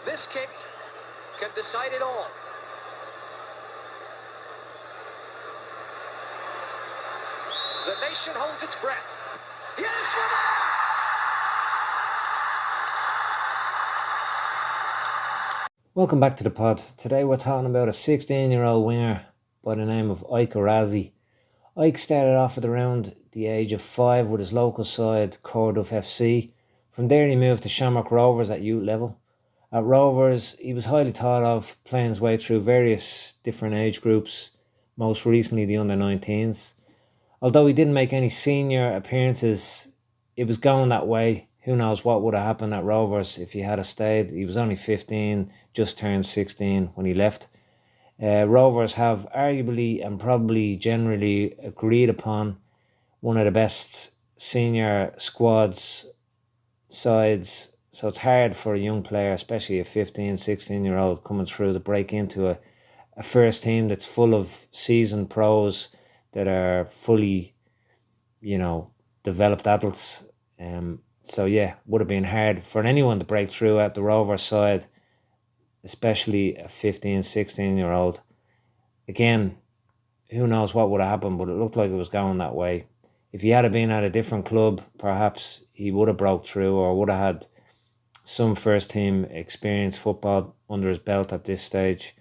This kick can decide it all. The nation holds its breath. Yes, Welcome back to the pod. Today we're talking about a 16-year-old winger by the name of Ike Orazi. Ike started off at around the age of 5 with his local side, Corduff FC. From there he moved to Shamrock Rovers at youth level. At Rovers, he was highly thought of, playing his way through various different age groups, most recently the under-19s. Although he didn't make any senior appearances, it was going that way. Who knows what would have happened at Rovers if he had stayed. He was only 15, just turned 16 when he left. Rovers have arguably and probably generally agreed upon one of the best senior squads sides. So it's hard for a young player, especially a 15, 16-year-old coming through, to break into a first team that's full of seasoned pros that are fully, developed adults. So yeah, would have been hard for anyone to break through at the Rovers side, especially a 15, 16-year-old. Again, who knows what would have happened, but it looked like it was going that way. If he had been at a different club, perhaps he would have broke through or would have had some first team experience football under his belt at this stage,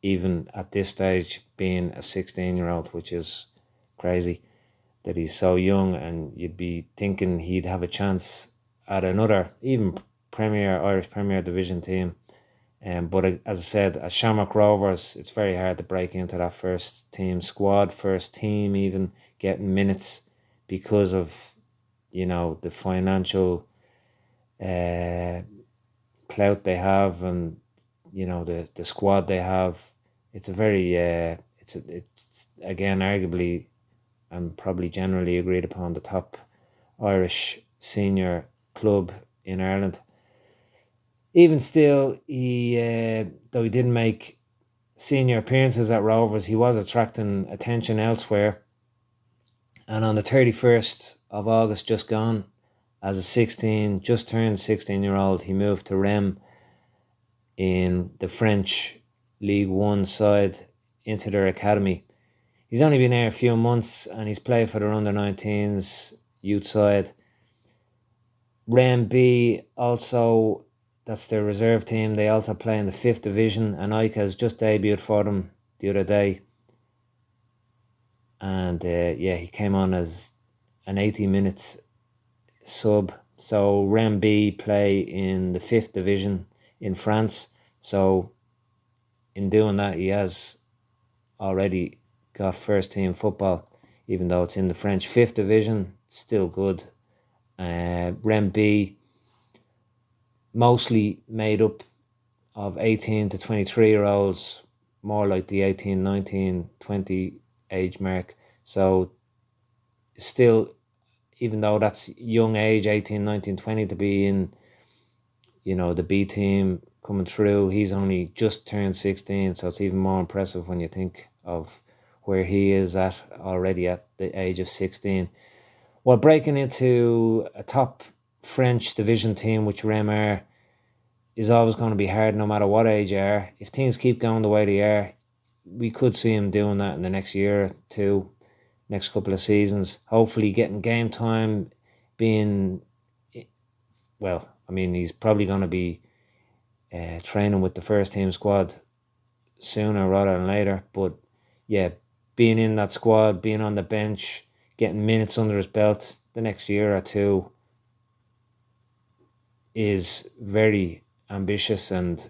even at this stage being a 16-year-old, which is crazy that he's so young, and you'd be thinking he'd have a chance at another, even Irish Premier Division team. But as I said, at Shamrock Rovers, it's very hard to break into that first team squad, first team, even getting minutes because of, the financial clout they have, and the squad they have. It's a very it's again arguably and probably generally agreed upon the top Irish senior club in Ireland. Even still, he though he didn't make senior appearances at Rovers, he was attracting attention elsewhere. And on the 31st of August, just gone, as a just turned 16-year-old, he moved to Reims in the French League One side into their academy. He's only been there a few months and he's played for their under-19s youth side. Reims B also, that's their reserve team. They also play in the 5th division, and Ike has just debuted for them the other day. And he came on as an 80-minute sub. So Reims B play in the 5th division in France. So in doing that, he has already got first team football, even though it's in the French 5th division. It's still good. Reims B mostly made up of 18 to 23-year-olds, more like the 18, 19, 20 age mark. So still, even though that's young age, 18, 19, 20, to be in, the B team coming through, he's only just turned 16, so it's even more impressive when you think of where he is at already at the age of 16. While breaking into a top French division team, which Reims are, is always going to be hard no matter what age you are. If things keep going the way they are, we could see him doing that in the next year or two, next couple of seasons. Hopefully getting game time, he's probably going to be training with the first team squad sooner rather than later. But yeah, being in that squad, being on the bench, getting minutes under his belt the next year or two is very ambitious, and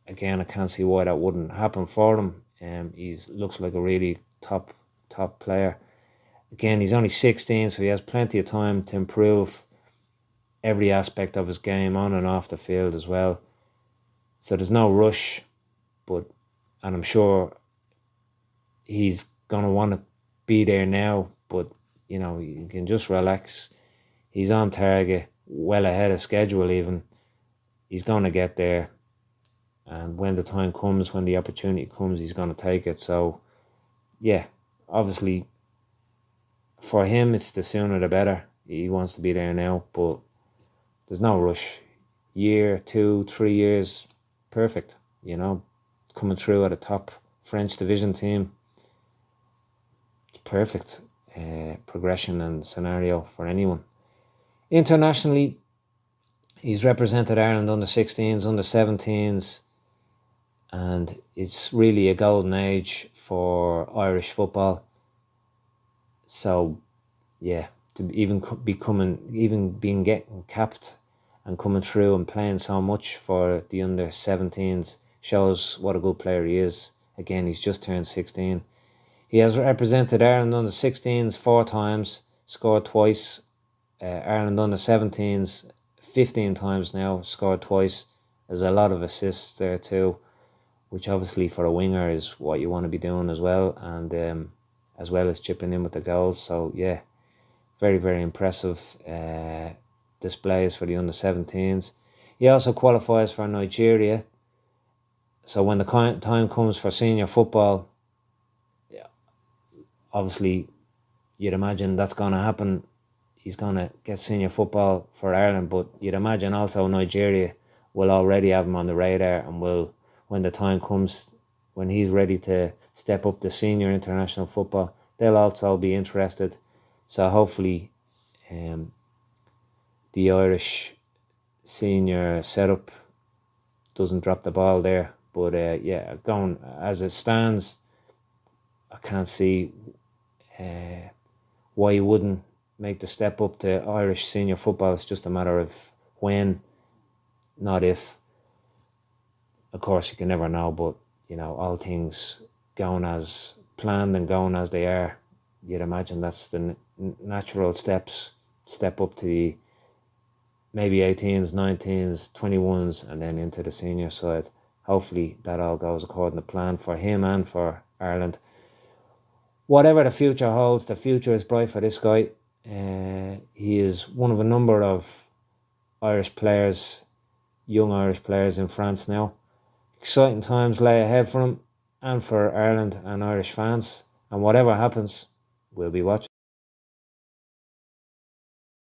again, I can't see why that wouldn't happen for him. He looks like a really top player. Again, he's only 16, so he has plenty of time to improve every aspect of his game on and off the field as well. So there's no rush, and I'm sure he's going to want to be there now, but you can just relax. He's on target, well ahead of schedule even. He's going to get there, and when the time comes, when the opportunity comes, he's going to take it. So yeah, obviously for him, it's the sooner the better. He wants to be there now, but there's no rush. Year, 2, 3 years, perfect, coming through at a top French division team. Perfect progression and scenario for anyone. Internationally, he's represented Ireland under 16s, under 17s, and it's really a golden age for Irish football. So, yeah, to even being getting capped and coming through and playing so much for the under 17s shows what a good player he is. Again, he's just turned 16. He has represented Ireland under 16s 4 times, scored twice. Ireland under 17s 15 times now, scored twice. There's a lot of assists there too, which obviously for a winger is what you want to be doing as well, and as well as chipping in with the goals. So yeah, very, very impressive displays for the under 17s. He also qualifies for Nigeria. So when the time comes for senior football, obviously you'd imagine that's going to happen. He's going to get senior football for Ireland, but you'd imagine also Nigeria will already have him on the radar, and will, when the time comes, when he's ready to step up to senior international football, they'll also be interested. So hopefully the Irish senior setup doesn't drop the ball there. But yeah, going as it stands, I can't see why you wouldn't make the step up to Irish senior football. It's just a matter of when, not if. Of course, you can never know, but all things going as planned and going as they are, you'd imagine that's the natural step up to the maybe 18s, 19s, 21s, and then into the senior side. Hopefully that all goes according to plan for him and for Ireland. Whatever the future holds, the future is bright for this guy. He is one of a number of Irish players, young Irish players in France now. Exciting times lay ahead for him and for Ireland and Irish fans. And whatever happens, we'll be watching.